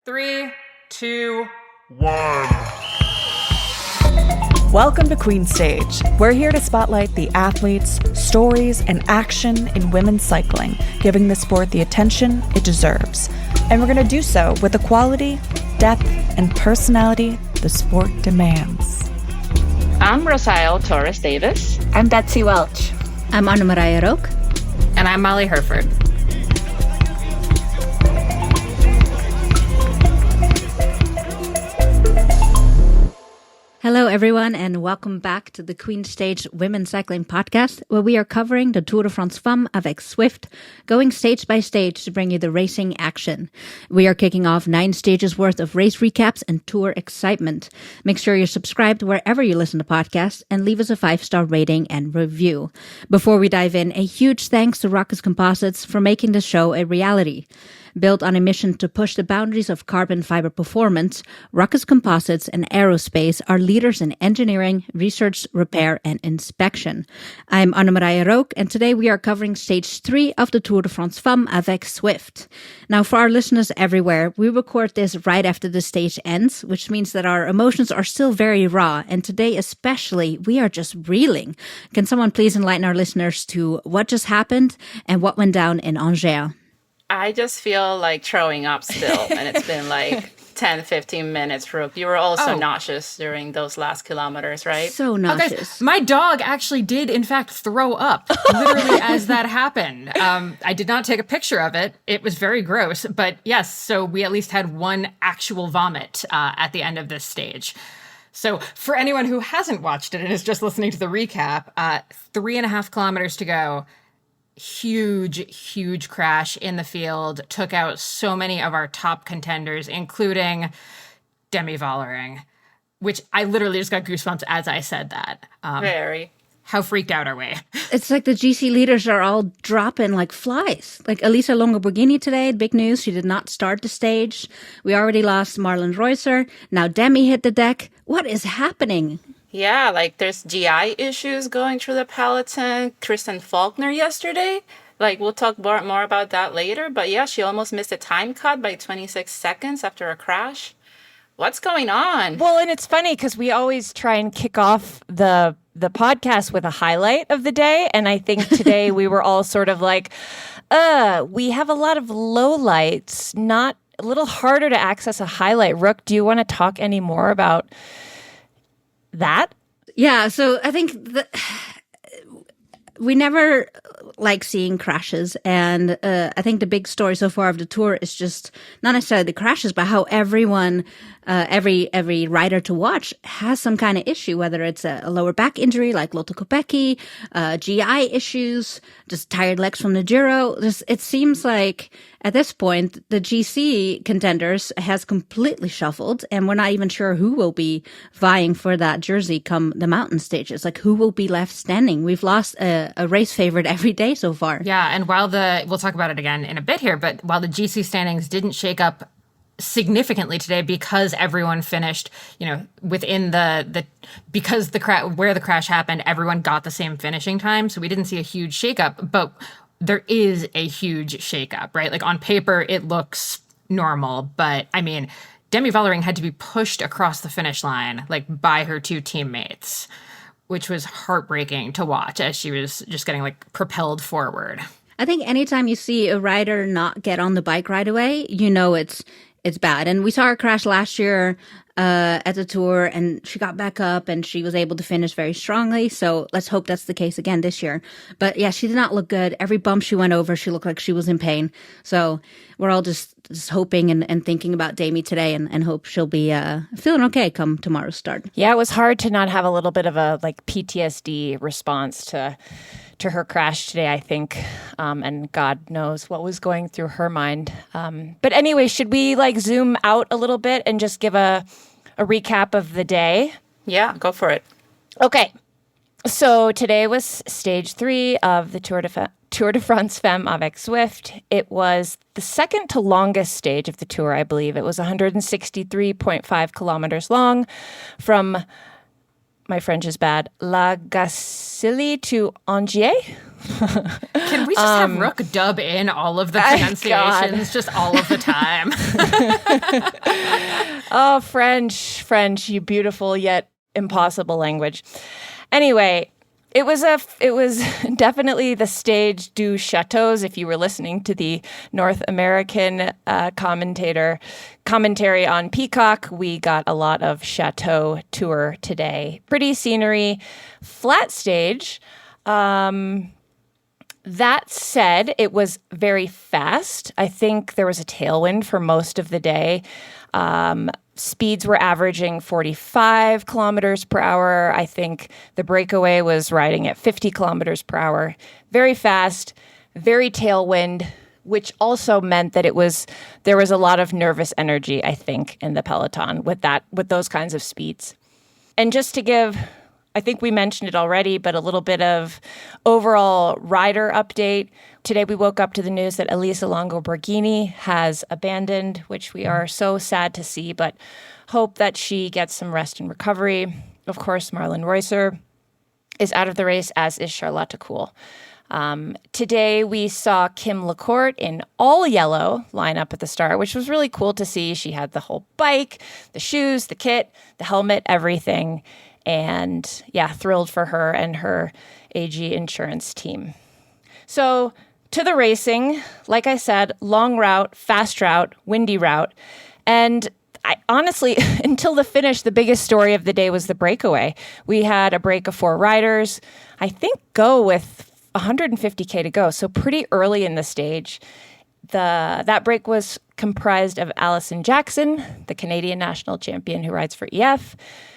3, 2, 1. Welcome to Queen Stage. We're here to spotlight the athletes, stories, and action in women's cycling, giving the sport the attention it deserves. And we're going to do so with the quality, depth, and personality the sport demands. I'm Rosael Torres-Davis. I'm Betsy Welch. I'm Anne-Marije Rook. And I'm Molly Hurford. Hello, everyone, and welcome back to the Queen Stage Women's Cycling Podcast, where we are covering the Tour de France Femmes avec Zwift, going stage by stage to bring you the racing action. We are kicking off 9 stages worth of race recaps and tour excitement. Make sure you're subscribed wherever you listen to podcasts and leave us a 5-star rating and review. Before we dive in, a huge thanks to Ruckus Composites for making the show a reality. Built on a mission to push the boundaries of carbon fiber performance, Ruckus Composites and Aerospace are leaders in engineering, research, repair, and inspection. I'm Anne-Marije Rook, and today we are covering Stage 3 of the Tour de France Femmes avec Zwift. Now, for our listeners everywhere, we record this right after the stage ends, which means that our emotions are still very raw, and today especially, we are just reeling. Can someone please enlighten our listeners to what just happened and what went down in Angers? I just feel like throwing up still, and it's been like 10, 15 minutes, Rook. You were also nauseous during those last kilometers, right? So nauseous. Okay. My dog actually did, in fact, throw up literally as that happened. I did not take a picture of it. It was very gross. But yes, so we at least had one actual vomit at the end of this stage. So for anyone who hasn't watched it and is just listening to the recap, 3.5 kilometers to go. Huge crash in the field, took out so many of our top contenders, including Demi Vollering, which I literally just got goosebumps as I said that. Very. How freaked out are we? It's like the GC leaders are all dropping like flies. Like Elisa Longo Borghini today, big news. She did not start the stage. We already lost Marlon Reusser. Now Demi hit the deck. What is happening? Yeah, like there's GI issues going through the peloton. Kristen Faulkner yesterday. Like we'll talk more about that later. But yeah, she almost missed a time cut by 26 seconds after a crash. What's going on? Well, and it's funny because we always try and kick off the podcast with a highlight of the day. And I think today we were all sort of like, we have a lot of lowlights, not a little harder to access a highlight. Rook, do you want to talk any more about that? Yeah, so I think we never like seeing crashes, and I think the big story so far of the tour is just not necessarily the crashes, but how everyone, every rider to watch has some kind of issue, whether it's a lower back injury like Lotte Kopecky, GI issues, just tired legs from the Giro. It seems like at this point the GC contenders has completely shuffled, and we're not even sure who will be vying for that jersey come the mountain stages. Like who will be left standing? We've lost a race favorite every day so far. Yeah, and we'll talk about it again in a bit here, but while the GC standings didn't shake up significantly today because everyone finished, within because where the crash happened, everyone got the same finishing time. So we didn't see a huge shakeup, but there is a huge shakeup, right? Like on paper, it looks normal, but I mean, Demi Vollering had to be pushed across the finish line, like by her 2 teammates, which was heartbreaking to watch as she was just getting like propelled forward. I think anytime you see a rider not get on the bike right away, it's bad. And we saw her crash last year at the Tour, and she got back up and she was able to finish very strongly. So let's hope that's the case again this year. But yeah, she did not look good. Every bump she went over, she looked like she was in pain. So we're all just hoping and thinking about Demi today and hope she'll be feeling okay come tomorrow's start. Yeah, it was hard to not have a little bit of a like PTSD response to her crash today, I think, and God knows what was going through her mind. But anyway, should we like zoom out a little bit and just give a recap of the day? Yeah, go for it. Okay, so today was stage 3 of the Tour de France Femmes avec Zwift. It was the second to longest stage of the tour, I believe. It was 163.5 kilometers long from my French is bad, La Gacilly to Angers. Can we just have Rook dub in all of the pronunciations just all of the time? Oh, French, you beautiful yet impossible language. Anyway, it was definitely the stage du chateaux. If you were listening to the North American commentary on Peacock, we got a lot of chateau tour today. Pretty scenery, flat stage. That said, it was very fast. I think there was a tailwind for most of the day. Speeds were averaging 45 kilometers per hour. I think the breakaway was riding at 50 kilometers per hour. Very fast, very tailwind, which also meant that there was a lot of nervous energy, I think, in the peloton with those kinds of speeds. And just to give, I think we mentioned it already, but a little bit of overall rider update. Today we woke up to the news that Elisa Longo Borghini has abandoned, which we are so sad to see, but hope that she gets some rest and recovery. Of course, Marlon Reusser is out of the race, as is Charlotte Kool. Today we saw Kim LeCourt in all yellow line up at the start, which was really cool to see. She had the whole bike, the shoes, the kit, the helmet, everything. And yeah, thrilled for her and her AG insurance team. So to the racing, like I said, long route, fast route, windy route. And I honestly, until the finish, the biggest story of the day was the breakaway. We had a break of 4 riders, I think go with 150K to go. So pretty early in the stage. That break was comprised of Alison Jackson, the Canadian national champion who rides for EF,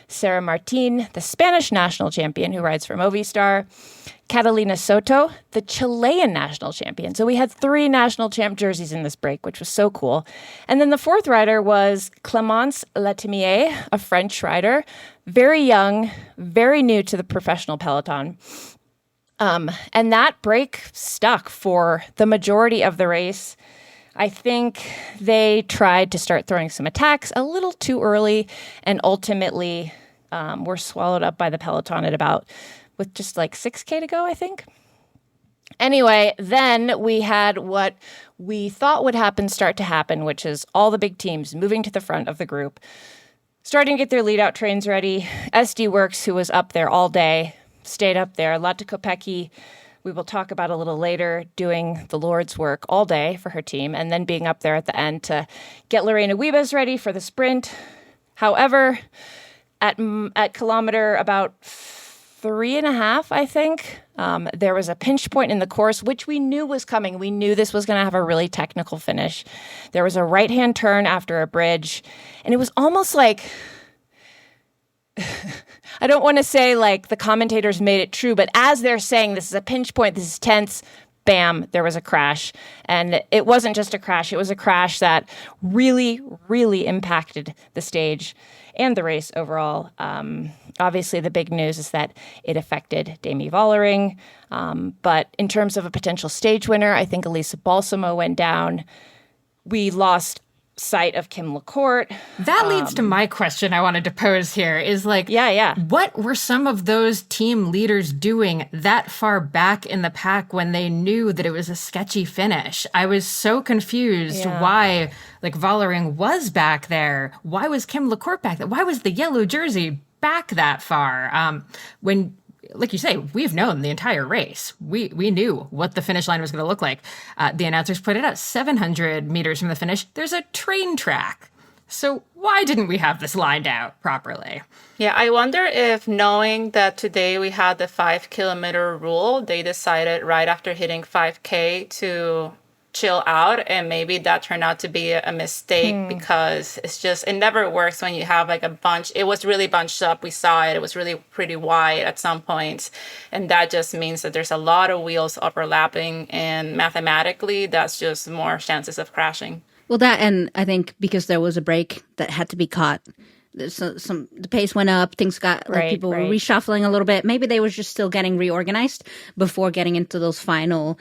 Sarah Martin, the Spanish national champion who rides for Movistar, Catalina Soto, the Chilean national champion. So we had 3 national champ jerseys in this break, which was so cool. And then the 4th rider was Clémence Letimier, a French rider, very young, very new to the professional peloton. And that break stuck for the majority of the race. I think they tried to start throwing some attacks a little too early and ultimately were swallowed up by the peloton with just like 6K to go, I think. Anyway, then we had what we thought would start to happen, which is all the big teams moving to the front of the group, starting to get their lead-out trains ready. SD Works, who was up there all day, stayed up there. Lotte Kopecky, we will talk about a little later, doing the Lord's work all day for her team, and then being up there at the end to get Lorena Wiebes ready for the sprint. However, at kilometer about 3.5, I think, there was a pinch point in the course, which we knew was coming. We knew this was going to have a really technical finish. There was a right-hand turn after a bridge, and it was almost like, I don't want to say like the commentators made it true, but as they're saying this is a pinch point, this is tense, bam, there was a crash. And it wasn't just a crash, it was a crash that really, really impacted the stage and the race overall. Obviously, the big news is that it affected Demi Vollering. But in terms of a potential stage winner, I think Elisa Balsamo went down. We lost sight of Kim LeCourt. That leads to my question I wanted to pose here is like, what were some of those team leaders doing that far back in the pack when they knew that it was a sketchy finish? I was so confused why like Vollering was back there. Why was Kim LeCourt back there? Why was the yellow jersey back that far? When, like you say, we've known the entire race. We knew what the finish line was going to look like. The announcers put it out 700 meters from the finish. There's a train track. So why didn't we have this lined out properly? Yeah, I wonder if knowing that today we had the 5-kilometer rule, they decided right after hitting 5K to chill out, and maybe that turned out to be a mistake because it never works when you have like a bunch. It was really bunched up. We saw it. It was really pretty wide at some points, and that just means that there's a lot of wheels overlapping, and mathematically that's just more chances of crashing. Well, that, and I think because there was a break that had to be caught, the pace went up, things got, like people were reshuffling a little bit. Maybe they were just still getting reorganized before getting into those final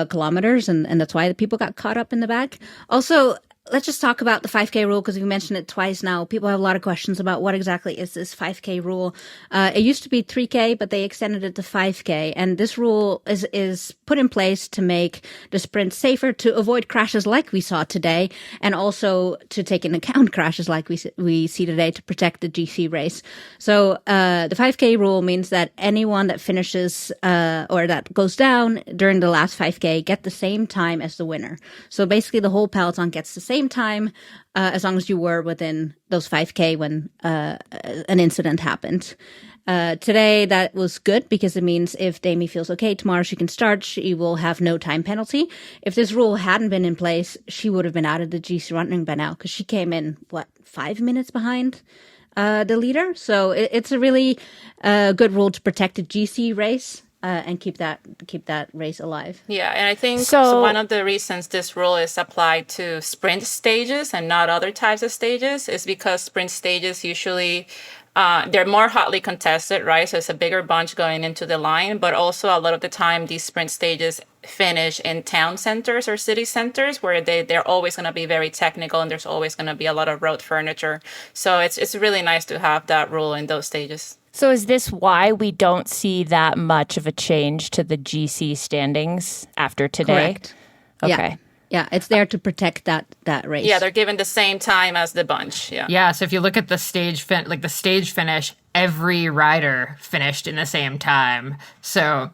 kilometers, and that's why the people got caught up in the back. Also, let's just talk about the 5K rule because we mentioned it twice now. People have a lot of questions about what exactly is this 5K rule. It used to be 3K, but they extended it to 5K. And this rule is put in place to make the sprint safer, to avoid crashes like we saw today, and also to take into account crashes like we see today to protect the GC race. So the 5K rule means that anyone that finishes or that goes down during the last 5K get the same time as the winner. So basically the whole peloton gets the same time as long as you were within those 5K when an incident happened. Today, that was good because it means if Demi feels okay tomorrow, she can start. She will have no time penalty. If this rule hadn't been in place, she would have been out of the GC running by now because she came in, 5 minutes behind the leader. So it's a really good rule to protect the GC race. And keep that race alive. Yeah, and I think so one of the reasons this rule is applied to sprint stages and not other types of stages is because sprint stages usually they're more hotly contested, right? So it's a bigger bunch going into the line, but also a lot of the time these sprint stages finish in town centers or city centers where they're always going to be very technical and there's always going to be a lot of road furniture. So it's really nice to have that rule in those stages. So is this why we don't see that much of a change to the GC standings after today? Correct. Okay. Yeah, it's there to protect that race. Yeah, they're given the same time as the bunch. Yeah. Yeah, so if you look at the stage finish, every rider finished in the same time. So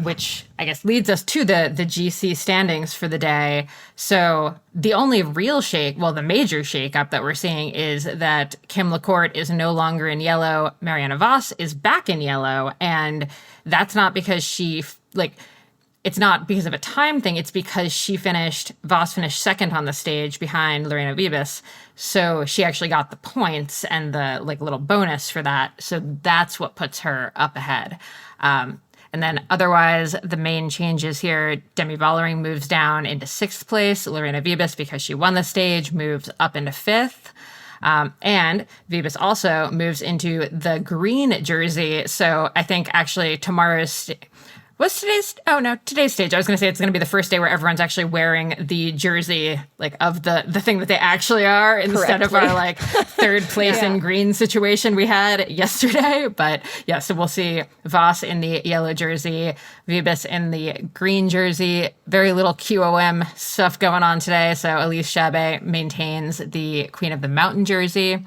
which I guess leads us to the GC standings for the day. So the only real the major shakeup that we're seeing is that Kim LeCourt is no longer in yellow. Marianne Vos is back in yellow. And that's not because it's not because of a time thing. It's because Vos finished second on the stage behind Lorena Wiebes. So she actually got the points and the little bonus for that. So that's what puts her up ahead. And then otherwise, the main changes here, Demi Vollering moves down into 6th place. Lorena Wiebes, because she won the stage, moves up into 5th. And Wiebes also moves into the green jersey. So I think actually tomorrow's... today's stage. I was going to say it's going to be the first day where everyone's actually wearing the jersey, of the thing that they actually are, instead of our third place in green situation we had yesterday. But yeah, so we'll see Vos in the yellow jersey, Wiebes in the green jersey. Very little QOM stuff going on today. So Elise Chabet maintains the Queen of the Mountain jersey.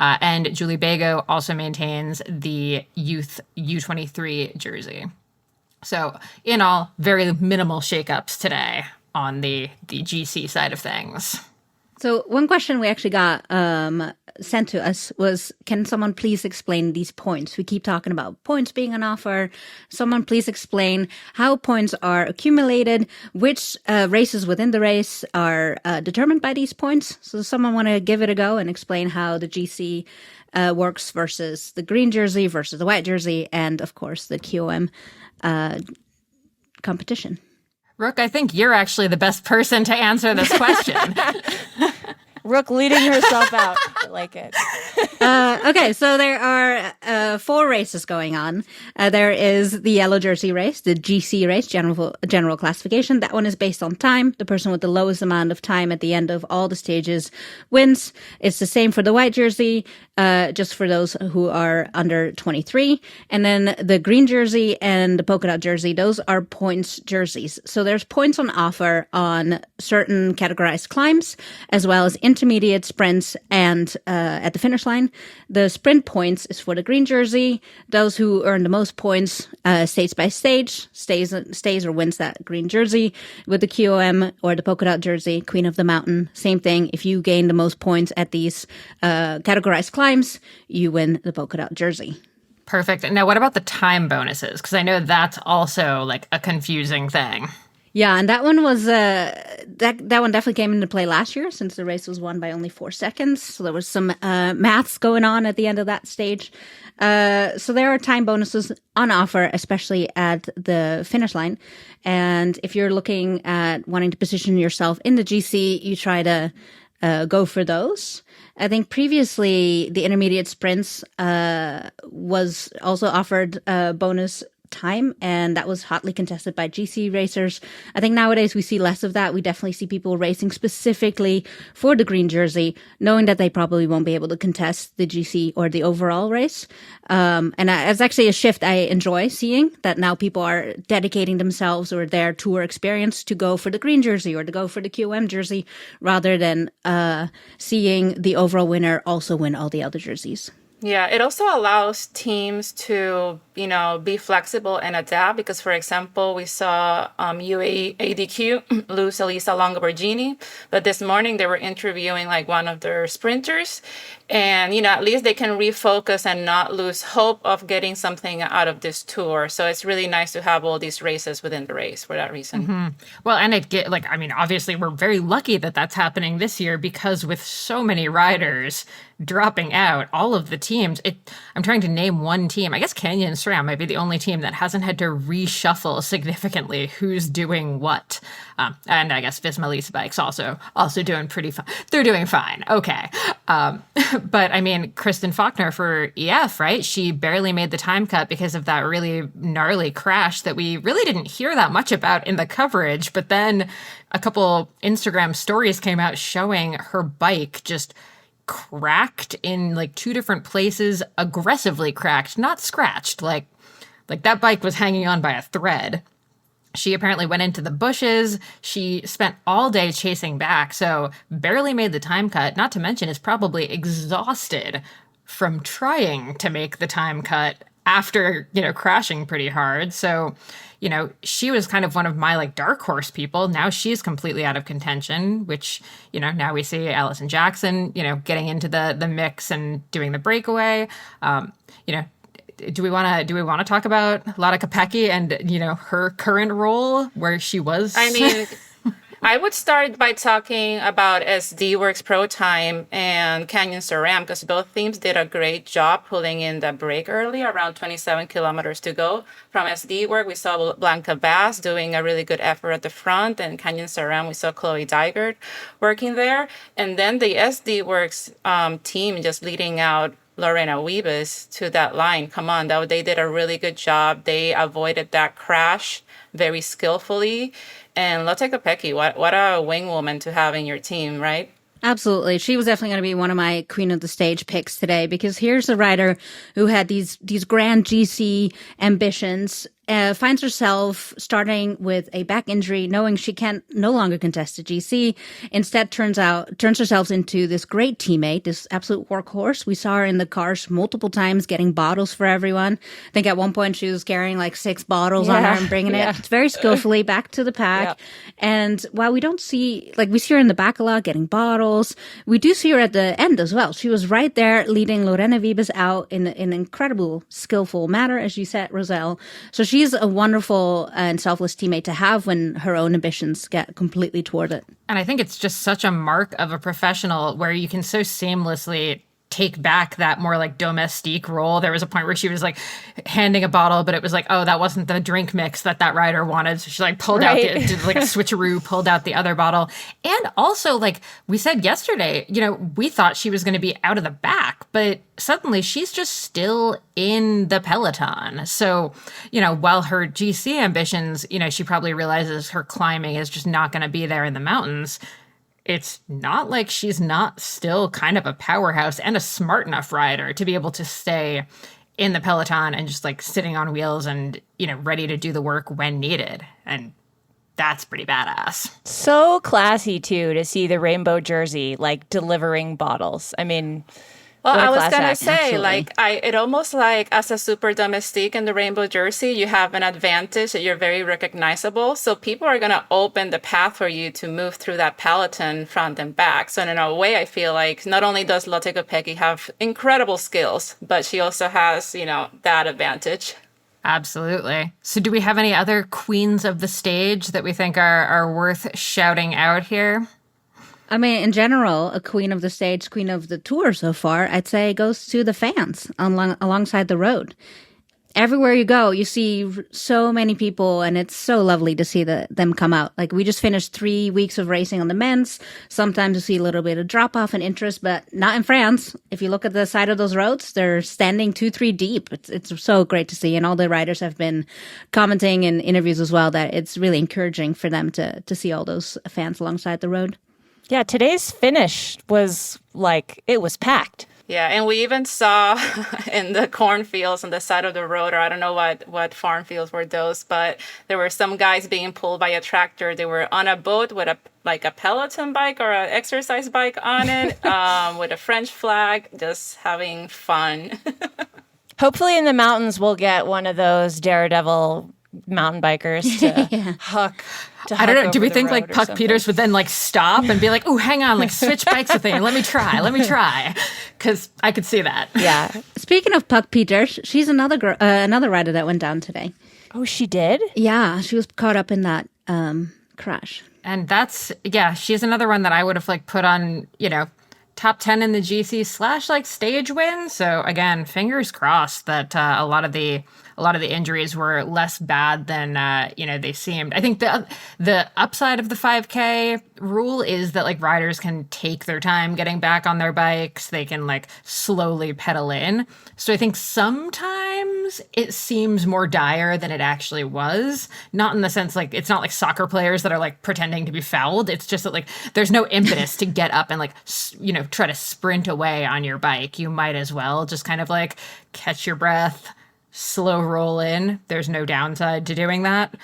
And Julie Bago also maintains the Youth U23 jersey. So in all, very minimal shakeups today on the GC side of things. So one question we actually got sent to us was, can someone please explain these points? We keep talking about points being on offer. Someone please explain how points are accumulated, which races within the race are determined by these points. So someone want to give it a go and explain how the GC works versus the green jersey versus the white jersey and, of course, the QOM competition. Rook, I think you're actually the best person to answer this question. Rook leading herself out. I like it. Okay, so there are 4 races going on. There is the yellow jersey race, the GC race, general classification. That one is based on time. The person with the lowest amount of time at the end of all the stages wins. It's the same for the white jersey, just for those who are under 23. And then the green jersey and the polka dot jersey, those are points jerseys. So there's points on offer on certain categorized climbs, as well as intermediate sprints and at the finish line. The sprint points is for the green jersey. Those who earn the most points stage by stage stays or wins that green jersey. With the QOM or the polka dot jersey, Queen of the Mountain, same thing. If you gain the most points at these categorized climbs, you win the polka dot jersey. Perfect. Now, what about the time bonuses? Because I know that's also a confusing thing. Yeah, and that one was that one definitely came into play last year since the race was won by only 4 seconds. So there was some maths going on at the end of that stage. So there are time bonuses on offer, especially at the finish line. And if you're looking at wanting to position yourself in the GC, you try to go for those. I think previously the intermediate sprints was also offered bonus time, and that was hotly contested by GC racers. I think nowadays we see less of that. We definitely see people racing specifically for the green jersey, knowing that they probably won't be able to contest the GC or the overall race. It's actually a shift I enjoy seeing, that now people are dedicating themselves or their tour experience to go for the green jersey or to go for the QM jersey, rather than seeing the overall winner also win all the other jerseys. Yeah, it also allows teams to, be flexible and adapt because, for example, we saw UAE ADQ lose Elisa Longo Borghini, but this morning they were interviewing like one of their sprinters, and, at least they can refocus and not lose hope of getting something out of this tour. So it's really nice to have all these races within the race for that reason. Mm-hmm. Well, and obviously we're very lucky that that's happening this year, because with so many riders dropping out, all of the teams, I'm trying to name one team. I guess Canyon SRAM might be the only team that hasn't had to reshuffle significantly who's doing what. And I guess Visma Lease Bike's also doing pretty fine. They're doing fine. Okay. But I mean, Kristen Faulkner for EF, right? She barely made the time cut because of that really gnarly crash that we really didn't hear that much about in the coverage. But then a couple Instagram stories came out showing her bike just cracked in like two different places, aggressively cracked, not scratched. Like that bike was hanging on by a thread. She apparently went into the bushes. She spent all day chasing back, so barely made the time cut, not to mention is probably exhausted from trying to make the time cut after, crashing pretty hard. So, she was kind of one of my like dark horse people. Now she's completely out of contention, which, now we see Allison Jackson, getting into the mix and doing the breakaway. Do we want to talk about Lotta Kopecky and, her current role where she was? I mean, I would start by talking about SD Works Pro Time and Canyon SRAM, because both teams did a great job pulling in the break early, around 27 kilometers to go. From SD Work, we saw Blanca Bass doing a really good effort at the front, and Canyon SRAM, we saw Chloe Dygert working there. And then the SD Works team just leading out Lorena Wiebes to that line. Come on, they did a really good job. They avoided that crash very skillfully. And Lotte Kopecky, what a wing woman to have in your team, right? Absolutely. She was definitely going to be one of my Queen of the Stage picks today, because here's a rider who had these grand GC ambitions, finds herself starting with a back injury, knowing she can no longer contest a GC. Instead, turns herself into this great teammate, this absolute workhorse. We saw her in the cars multiple times getting bottles for everyone. I think at one point she was carrying like 6 bottles on her and bringing it very skillfully back to the pack. Yep. And while we don't see, we see her in the back a lot getting bottles, we do see her at the end as well. She was right there leading Lorena Wiebes out in an incredible, skillful manner, as you said, Rosael. So she's a wonderful and selfless teammate to have when her own ambitions get completely thwarted. And I think it's just such a mark of a professional where you can so seamlessly take back that more like domestique role. There was a point where she was like handing a bottle, but it was like, oh, that wasn't the drink mix that rider wanted. So she like pulled out, did like a switcheroo, pulled out the other bottle. And also, like we said yesterday, we thought she was going to be out of the back, but suddenly she's just still in the peloton. So, while her GC ambitions, she probably realizes her climbing is just not going to be there in the mountains. It's not like she's not still kind of a powerhouse and a smart enough rider to be able to stay in the peloton and just like sitting on wheels and, ready to do the work when needed. And that's pretty badass. So classy, too, to see the rainbow jersey, like delivering bottles. I mean, well, I was going to say, it almost like as a super domestique in the rainbow jersey, you have an advantage that you're very recognizable. So people are going to open the path for you to move through that peloton front and back. So in a way, I feel like not only does Lotte Kopecky have incredible skills, but she also has, that advantage. Absolutely. So do we have any other queens of the stage that we think are worth shouting out here? I mean, in general, a queen of the stage, queen of the tour so far, I'd say goes to the fans alongside the road. everywhere you go, you see so many people, and it's so lovely to see them come out. Like, we just finished 3 weeks of racing on the men's. Sometimes you see a little bit of drop off in interest, but not in France. If you look at the side of those roads, they're standing 2-3 deep. It's so great to see. And all the riders have been commenting in interviews as well that it's really encouraging for them to see all those fans alongside the road. Yeah, today's finish was like, it was packed. Yeah, and we even saw in the cornfields on the side of the road, or I don't know what farm fields were those, but there were some guys being pulled by a tractor. They were on a boat with a Peloton bike or an exercise bike on it, with a French flag, just having fun. Hopefully in the mountains we'll get one of those daredevil mountain bikers to huck. I don't know. Do we think like Puck Peters would then like stop and be like, "Oh, hang on, like switch bikes with me. Let me try," because I could see that. Yeah. Speaking of Puck Peters, she's another rider that went down today. Oh, she did? Yeah, she was caught up in that crash. And she's another one that I would have like put on, top 10 in the GC / like stage win. So again, fingers crossed that a lot of the injuries were less bad than they seemed. I think the upside of the 5K rule is that like riders can take their time getting back on their bikes. They can like slowly pedal in. So I think sometimes it seems more dire than it actually was. Not in the sense like it's not like soccer players that are like pretending to be fouled. It's just that like there's no impetus to get up and like try to sprint away on your bike. You might as well just kind of like catch your breath, slow roll in. There's no downside to doing that.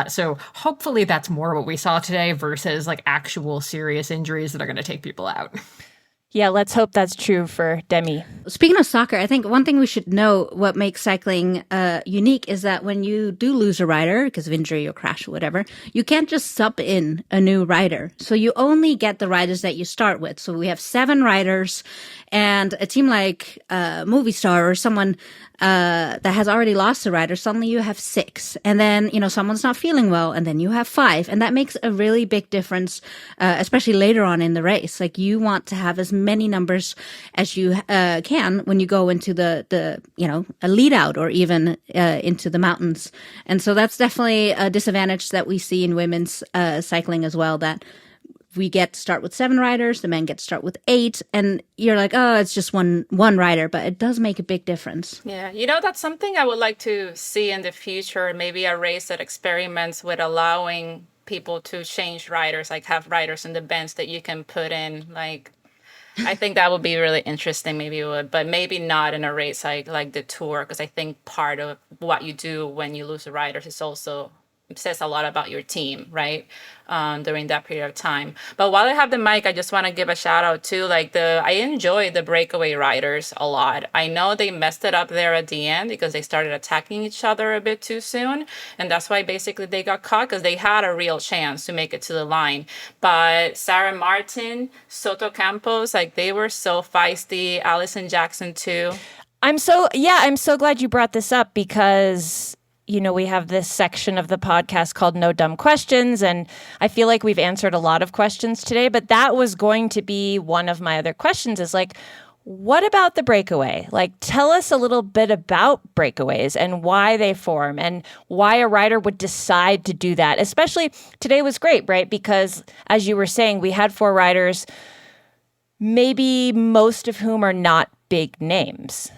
So hopefully that's more what we saw today versus like actual serious injuries that are going to take people out. Yeah, let's hope that's true for Demi. Speaking of soccer, I think one thing we should know what makes cycling unique is that when you do lose a rider because of injury or crash or whatever, you can't just sub in a new rider. So you only get the riders that you start with. So we have 7 riders, and a team like Movistar or someone that has already lost a rider, suddenly you have 6. And then, someone's not feeling well, and then you have 5. And that makes a really big difference, especially later on in the race. Like, you want to have as many numbers as you can when you go into the a lead out or even into the mountains. And so that's definitely a disadvantage that we see in women's cycling as well, that we get to start with 7 riders, the men get to start with 8, and you're like, oh, it's just one rider, but it does make a big difference. Yeah, that's something I would like to see in the future, maybe a race that experiments with allowing people to change riders, like have riders in the bench that you can put in, like, I think that would be really interesting, maybe it would, but maybe not in a race like the Tour, because I think part of what you do when you lose the riders is also says a lot about your team, right? During that period of time. But while I have the mic, I just want to give a shout out to I enjoy the breakaway riders a lot. I know they messed it up there at the end because they started attacking each other a bit too soon. And that's why basically they got caught, because they had a real chance to make it to the line. But Sarah Martin, Soto Campos, they were so feisty. Allison Jackson too. I'm so glad you brought this up, because we have this section of the podcast called No Dumb Questions, and I feel like we've answered a lot of questions today, but that was going to be one of my other questions is what about the breakaway? Tell us a little bit about breakaways and why they form and why a rider would decide to do that. Especially today was great, right? Because as you were saying, we had 4 riders, maybe most of whom are not big names.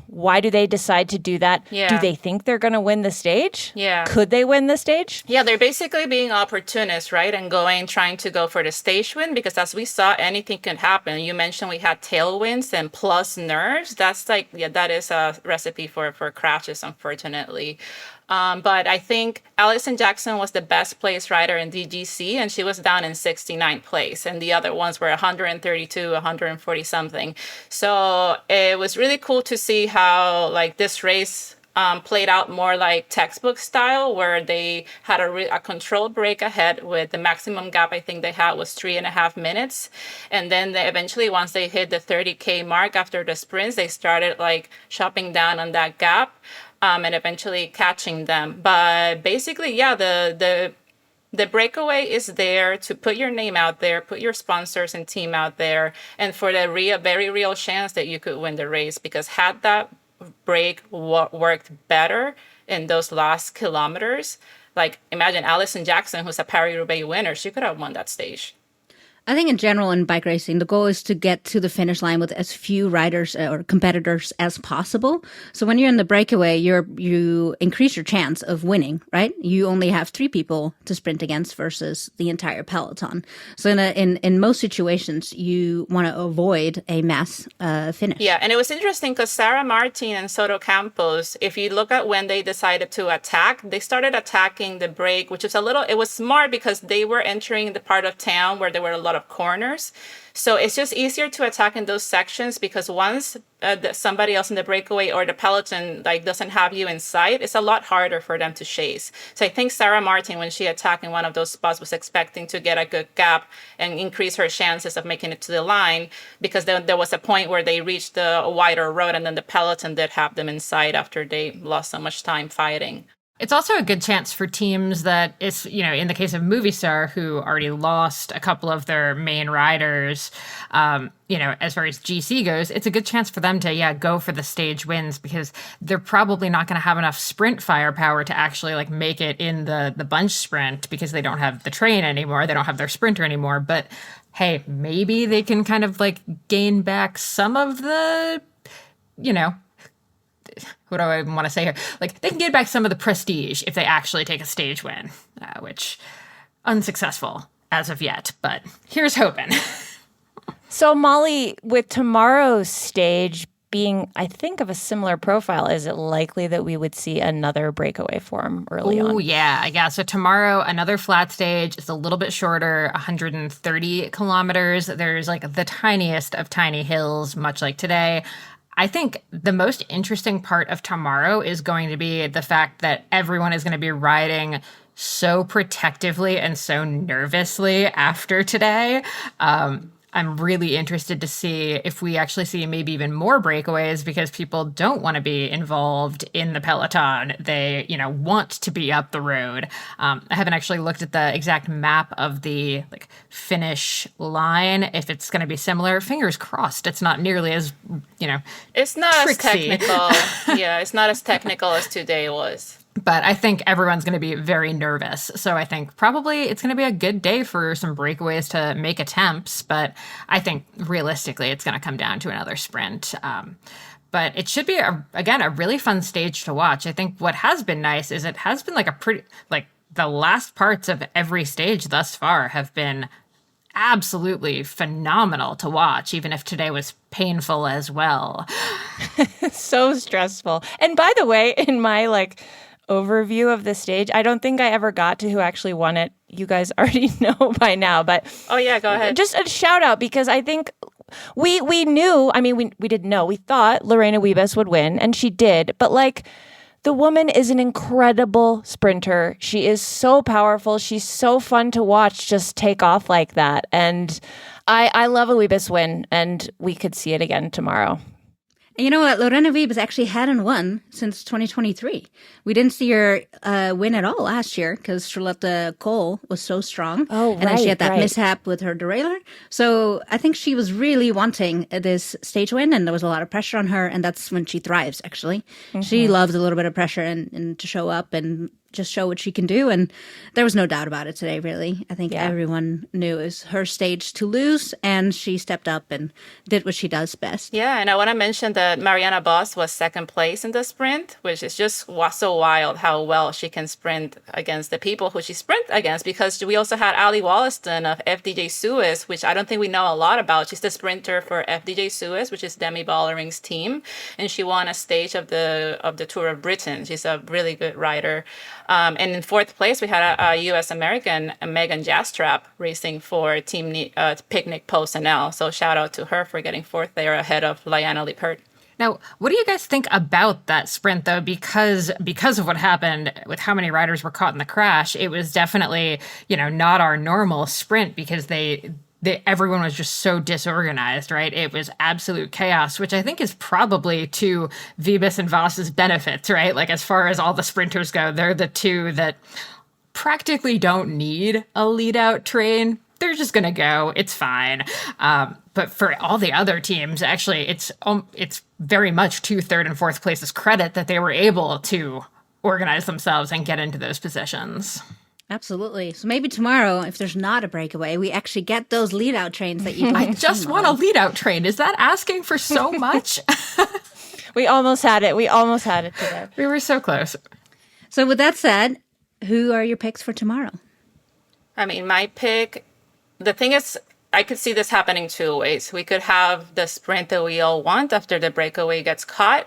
Why do they decide to do that? Yeah. Do they think they're going to win the stage? Yeah. Could they win the stage? Yeah, they're basically being opportunists, right? And trying to go for the stage win, because as we saw, anything can happen. You mentioned we had tailwinds and plus nerves. That's that is a recipe for crashes, unfortunately. But I think Allison Jackson was the best placed rider in DGC, and she was down in 69th place. And the other ones were 132, 140 something. So it was really cool to see how this race played out more like textbook style, where they had a controlled break ahead with the maximum gap I think they had was 3.5 minutes. And then they eventually, once they hit the 30K mark after the sprints, they started chopping down on that gap. And eventually catching them. But basically, yeah, the breakaway is there to put your name out there, put your sponsors and team out there, and for the very real chance that you could win the race. Because had that break worked better in those last kilometers. Like, imagine Allison Jackson, who's a Paris-Roubaix winner. She could have won that stage. I think in general in bike racing, the goal is to get to the finish line with as few riders or competitors as possible. So when you're in the breakaway, you increase your chance of winning, right? You only have 3 people to sprint against versus the entire peloton. So in most situations, you want to avoid a mass finish. Yeah, and it was interesting because Sarah Martin and Soto Campos, if you look at when they decided to attack, they started attacking the break, which is it was smart because they were entering the part of town where there were a lot of corners. So it's just easier to attack in those sections because once somebody else in the breakaway or the peloton doesn't have you in sight, it's a lot harder for them to chase. So I think Sarah Martin, when she attacked in one of those spots, was expecting to get a good gap and increase her chances of making it to the line, because then there was a point where they reached the wider road and then the peloton did have them in sight after they lost so much time fighting. It's also a good chance for teams that it's, in the case of Movistar, who already lost a couple of their main riders, as far as GC goes, it's a good chance for them to, go for the stage wins, because they're probably not going to have enough sprint firepower to actually make it in the bunch sprint because they don't have the train anymore. They don't have their sprinter anymore. But hey, maybe they can kind of gain back some of the, what do I even want to say here? They can get back some of the prestige if they actually take a stage win, which unsuccessful as of yet, but here's hoping. So Molly, with tomorrow's stage being, I think, of a similar profile, is it likely that we would see another breakaway form early on? Oh, yeah. So tomorrow, another flat stage. It's a little bit shorter, 130 kilometers. There's the tiniest of tiny hills, much like today. I think the most interesting part of tomorrow is going to be the fact that everyone is going to be riding so protectively and so nervously after today. I'm really interested to see if we actually see maybe even more breakaways, because people don't want to be involved in the peloton. They, want to be up the road. I haven't actually looked at the exact map of the finish line, if it's going to be similar. Fingers crossed it's not nearly as, It's not tricksy. as technical. Yeah, it's not as technical as today was. But I think everyone's going to be very nervous. So I think probably it's going to be a good day for some breakaways to make attempts. But I think realistically, it's going to come down to another sprint. But it should be, a really fun stage to watch. I think what has been nice is it has been the last parts of every stage thus far have been absolutely phenomenal to watch, even if today was painful as well. So stressful. And by the way, in my overview of the stage, I don't think I ever got to who actually won it. You guys already know by now, but oh yeah, go ahead. Just a shout out, because I think we knew, we didn't know, we thought Lorena Wiebes would win, and she did, but the woman is an incredible sprinter. She is so powerful. She's so fun to watch just take off like that. And I love a Wiebes win, and we could see it again tomorrow. And you know what? Lorena Wiebes actually hadn't won since 2023. We didn't see her win at all last year because Charlotte Cole was so strong. Oh, and then she had that right. mishap with her derailleur. So I think she was really wanting this stage win, and there was a lot of pressure on her, and that's when she thrives, actually. Mm-hmm. She loves a little bit of pressure and to show up and just show what she can do. And there was no doubt about it today, really. I think everyone knew it was her stage to lose, and she stepped up and did what she does best. Yeah, and I want to mention that Marianne Vos was second place in the sprint, which is just so wild how well she can sprint against the people who she sprint against, because we also had Ali Wollaston of FDJ Suez, which I don't think we know a lot about. She's the sprinter for FDJ Suez, which is Demi Vollering's team, and she won a stage of the Tour of Britain. She's a really good rider. And in fourth place, we had a U.S. American, Megan Jastrap, racing for Team Picnic Post NL. So shout out to her for getting fourth there ahead of Liana Lippert. Now, what do you guys think about that sprint, though? Because of what happened with how many riders were caught in the crash, it was definitely, not our normal sprint, because everyone was just so disorganized, right? It was absolute chaos, which I think is probably to Wiebes and Vos's benefits, right? As far as all the sprinters go, they're the two that practically don't need a lead-out train. they're just going to go. It's fine. But for all the other teams, actually, it's very much to third and fourth places credit that they were able to organize themselves and get into those positions. Absolutely. So maybe tomorrow, if there's not a breakaway, we actually get those lead-out trains that you I just want a lead-out train. Is that asking for so much? We almost had it. We almost had it today. We were so close. So with that said, who are your picks for tomorrow? I mean, my pick, the thing is, I could see this happening two ways. We could have the sprint that we all want after the breakaway gets caught,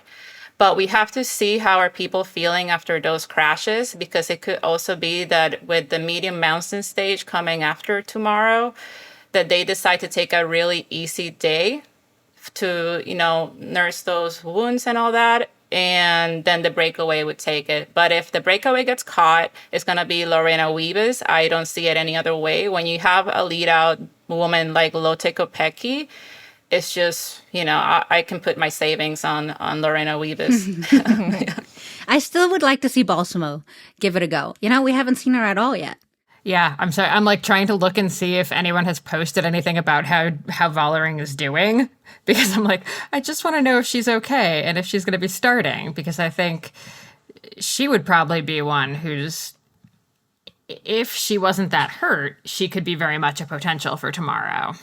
but we have to see how are people feeling after those crashes, because it could also be that with the medium mountain stage coming after tomorrow, that they decide to take a really easy day to, nurse those wounds and all that. And then the breakaway would take it. But if the breakaway gets caught, it's going to be Lorena Wiebes. I don't see it any other way. When you have a lead out woman like Lotte Kopecky, it's just, I can put my savings on Lorena Wiebes. I still would like to see Balsamo give it a go. We haven't seen her at all yet. Yeah, I'm sorry. I'm like trying to look and see if anyone has posted anything about how Vollering is doing, because I'm like, I just want to know if she's okay and if she's going to be starting, because I think she would probably be one who's, if she wasn't that hurt, she could be very much a potential for tomorrow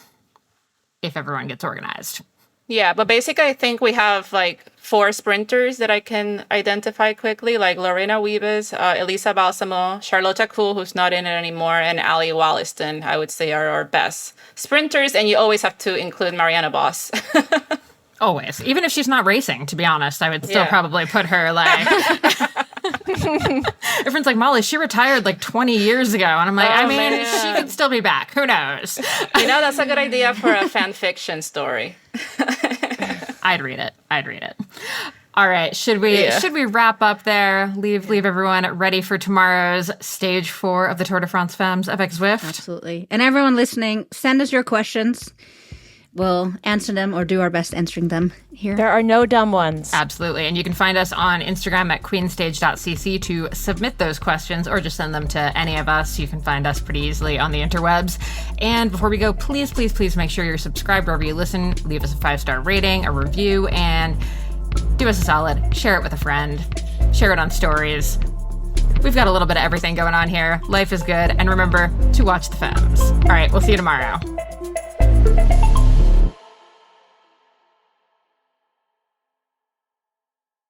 if everyone gets organized. Yeah, but basically I think we have like 4 sprinters that I can identify quickly, like Lorena Wiebes, Elisa Balsamo, Charlotte Kuhl, who's not in it anymore, and Ali Wollaston, I would say, are our best sprinters. And you always have to include Marianne Vos. Always. Even if she's not racing, to be honest, I would still probably put her like... Everyone's like, Molly, she retired like 20 years ago. And I'm like, she could still be back. Who knows? That's a good idea for a fan fiction story. I'd read it. All right. Should we wrap up there? Leave everyone ready for tomorrow's stage 4 of the Tour de France Femmes avec Zwift? Absolutely. And everyone listening, send us your questions. We'll answer them or do our best answering them here. There are no dumb ones. Absolutely. And you can find us on Instagram at queenstage.cc to submit those questions or just send them to any of us. You can find us pretty easily on the interwebs. And before we go, please, please, please make sure you're subscribed wherever you listen. Leave us a 5-star rating, a review, and do us a solid. Share it with a friend. Share it on stories. We've got a little bit of everything going on here. Life is good. And remember to watch the Femmes. All right. We'll see you tomorrow.